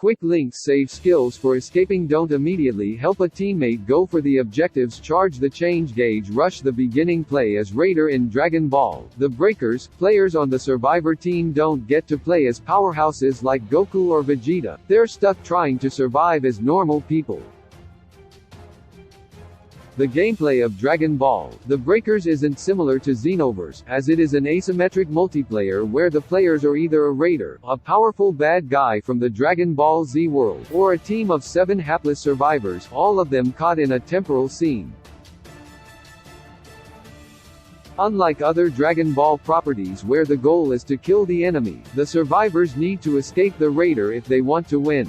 Quick links save skills for escaping. Don't immediately help a teammate go for the objectives. Charge the change gauge. Rush the beginning. Play as Raider in Dragon Ball The Breakers. Players on the survivor team don't get to play as powerhouses like Goku or Vegeta. They're stuck trying to survive as normal people. The gameplay of Dragon Ball The Breakers isn't similar to Xenoverse, as it is an asymmetric multiplayer where the players are either a Raider, a powerful bad guy from the Dragon Ball Z world, or a team of 7 hapless survivors, all of them caught in a temporal scene. Unlike other Dragon Ball properties where the goal is to kill the enemy, the survivors need to escape the Raider if they want to win.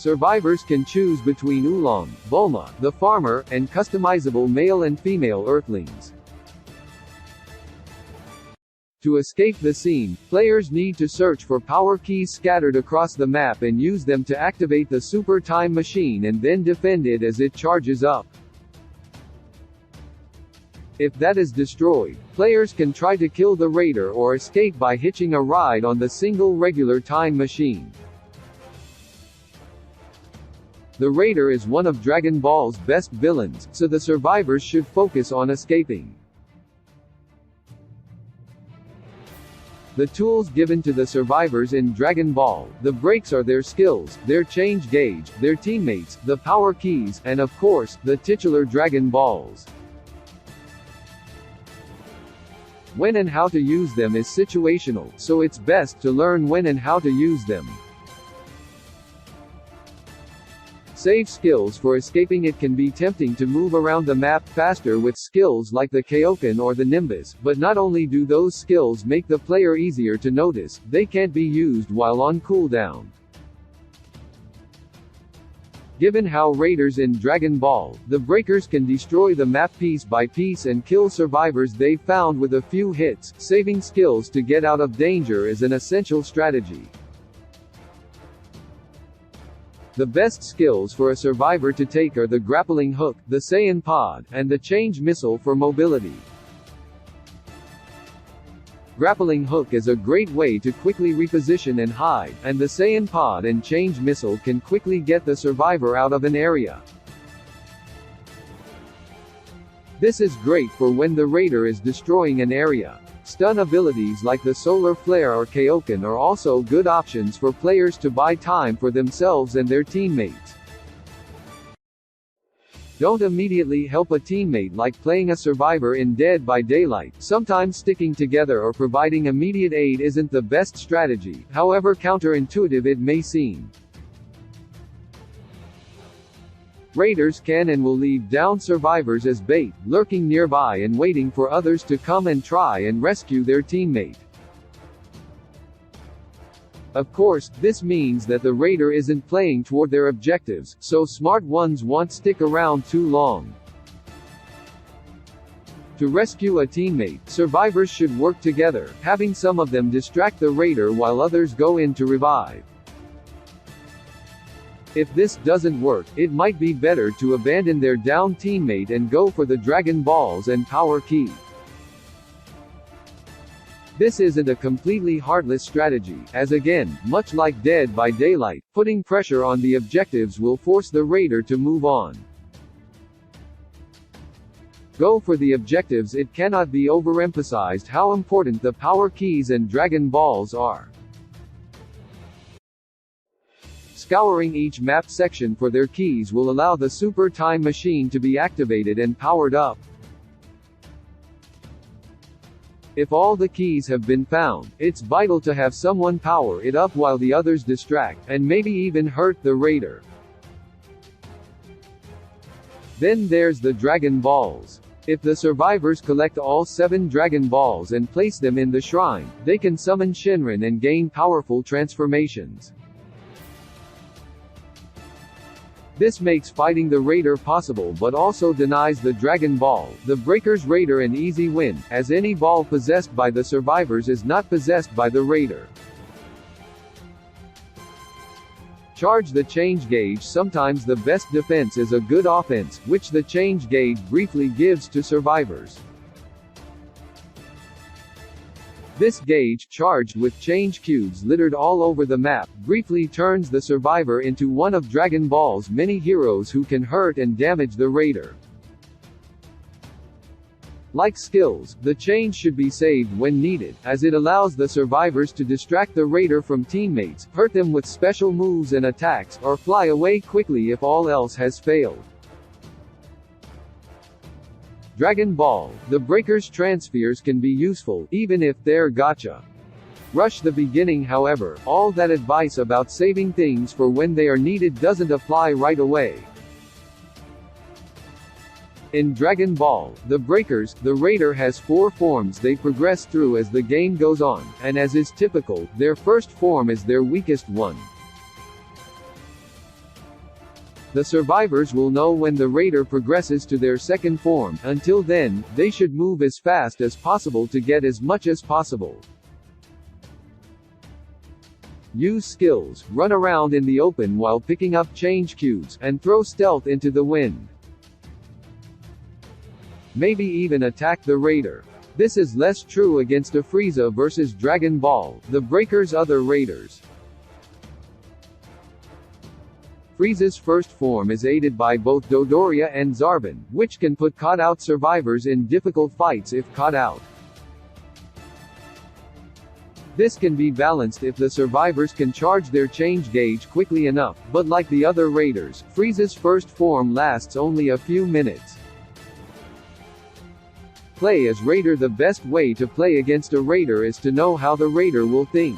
Survivors can choose between Oolong, Bulma, the farmer, and customizable male and female Earthlings. To escape the scene, players need to search for power keys scattered across the map and use them to activate the Super Time Machine and then defend it as it charges up. If that is destroyed, players can try to kill the Raider or escape by hitching a ride on the single regular time machine. The Raider is one of Dragon Ball's best villains, so the survivors should focus on escaping. The tools given to the survivors in Dragon Ball The Breaks are their skills, their change gauge, their teammates, the power keys, and of course, the titular Dragon Balls. When and how to use them is situational, so it's best to learn when and how to use them. Save skills for escaping. It can be tempting to move around the map faster with skills like the Kaioken or the Nimbus, but not only do those skills make the player easier to notice, they can't be used while on cooldown. Given how Raiders in Dragon Ball The Breakers can destroy the map piece by piece and kill survivors they've found with a few hits, saving skills to get out of danger is an essential strategy. The best skills for a survivor to take are the grappling hook, the Saiyan pod, and the change missile for mobility. Grappling hook is a great way to quickly reposition and hide, and the Saiyan pod and change missile can quickly get the survivor out of an area. This is great for when the Raider is destroying an area. Stun abilities like the Solar Flare or Kaioken are also good options for players to buy time for themselves and their teammates. Don't immediately help a teammate like playing a survivor in Dead by Daylight. Sometimes sticking together or providing immediate aid isn't the best strategy, however counterintuitive it may seem. Raiders can and will leave down survivors as bait, lurking nearby and waiting for others to come and try and rescue their teammate. Of course, this means that the Raider isn't playing toward their objectives, so smart ones won't stick around too long. To rescue a teammate, survivors should work together, having some of them distract the Raider while others go in to revive. If this doesn't work, it might be better to abandon their down teammate and go for the Dragon Balls and power key. This isn't a completely heartless strategy, as again, much like Dead by Daylight, putting pressure on the objectives will force the Raider to move on. Go for the objectives. It cannot be overemphasized how important the power keys and Dragon Balls are. Scouring each map section for their keys will allow the Super Time Machine to be activated and powered up. If all the keys have been found, it's vital to have someone power it up while the others distract, and maybe even hurt the Raider. Then there's the Dragon Balls. If the survivors collect all 7 Dragon Balls and place them in the shrine, they can summon Shenron and gain powerful transformations. This makes fighting the Raider possible but also denies the Dragon Ball The Breakers Raider an easy win, as any ball possessed by the survivors is not possessed by the Raider. Charge the change gauge. Sometimes the best defense is a good offense, which the change gauge briefly gives to survivors. This gauge, charged with change cubes littered all over the map, briefly turns the survivor into one of Dragon Ball's many heroes who can hurt and damage the raider. Like skills, the change should be saved when needed, as it allows the survivors to distract the raider from teammates, hurt them with special moves and attacks, or fly away quickly if all else has failed. Dragon Ball: The Breakers transfers can be useful, even if they're gacha. Rush the beginning. However, all that advice about saving things for when they are needed doesn't apply right away. In Dragon Ball: The Breakers, the raider has 4 forms they progress through as the game goes on, and as is typical, their first form is their weakest one. The survivors will know when the raider progresses to their second form. Until then, they should move as fast as possible to get as much as possible. Use skills, run around in the open while picking up change cubes, and throw stealth into the wind. Maybe even attack the raider. This is less true against a Frieza vs Dragon Ball: The Breakers' other raiders. Frieza's first form is aided by both Dodoria and Zarbon, which can put caught-out survivors in difficult fights if caught out. This can be balanced if the survivors can charge their change gauge quickly enough, but like the other raiders, Frieza's first form lasts only a few minutes. Play as Raider. The best way to play against a raider is to know how the raider will think.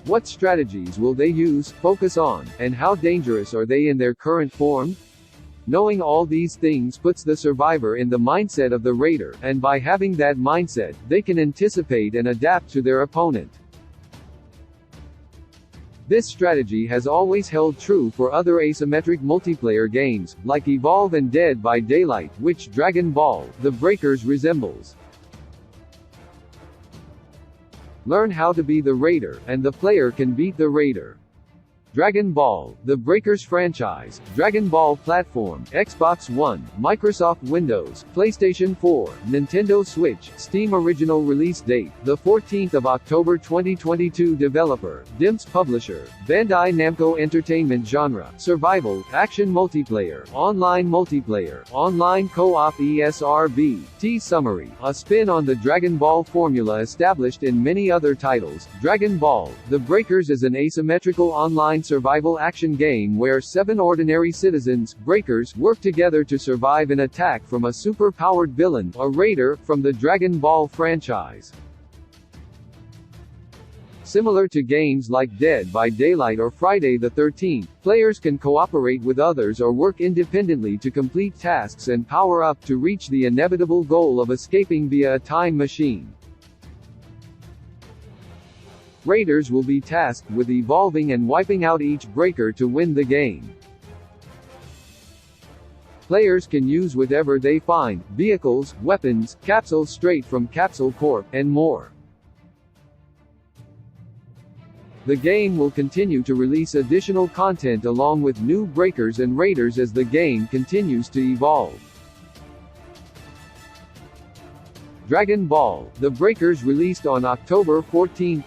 What strategies will they use, focus on, and how dangerous are they in their current form? Knowing all these things puts the survivor in the mindset of the raider, and by having that mindset, they can anticipate and adapt to their opponent. This strategy has always held true for other asymmetric multiplayer games, like Evolve and Dead by Daylight, which Dragon Ball: The Breakers resembles. Learn how to be the raider, and the player can beat the raider. Dragon Ball: The Breakers franchise, Dragon Ball platform, Xbox One, Microsoft Windows, PlayStation 4, Nintendo Switch, Steam. Original release date, the 14th of October 2022. Developer, DIMPS. Publisher, Bandai Namco Entertainment. Genre, survival, action multiplayer, online co-op ESRB. Summary: a spin on the Dragon Ball formula established in many other titles. Dragon Ball: The Breakers is an asymmetrical online survival action game where 7 ordinary citizens, Breakers, work together to survive an attack from a super-powered villain, a raider, from the Dragon Ball franchise. Similar to games like Dead by Daylight or Friday the 13th, players can cooperate with others or work independently to complete tasks and power up to reach the inevitable goal of escaping via a time machine. Raiders will be tasked with evolving and wiping out each breaker to win the game. Players can use whatever they find: vehicles, weapons, capsules straight from Capsule Corp, and more. The game will continue to release additional content along with new breakers and raiders as the game continues to evolve. Dragon Ball: The Breakers released on October 14,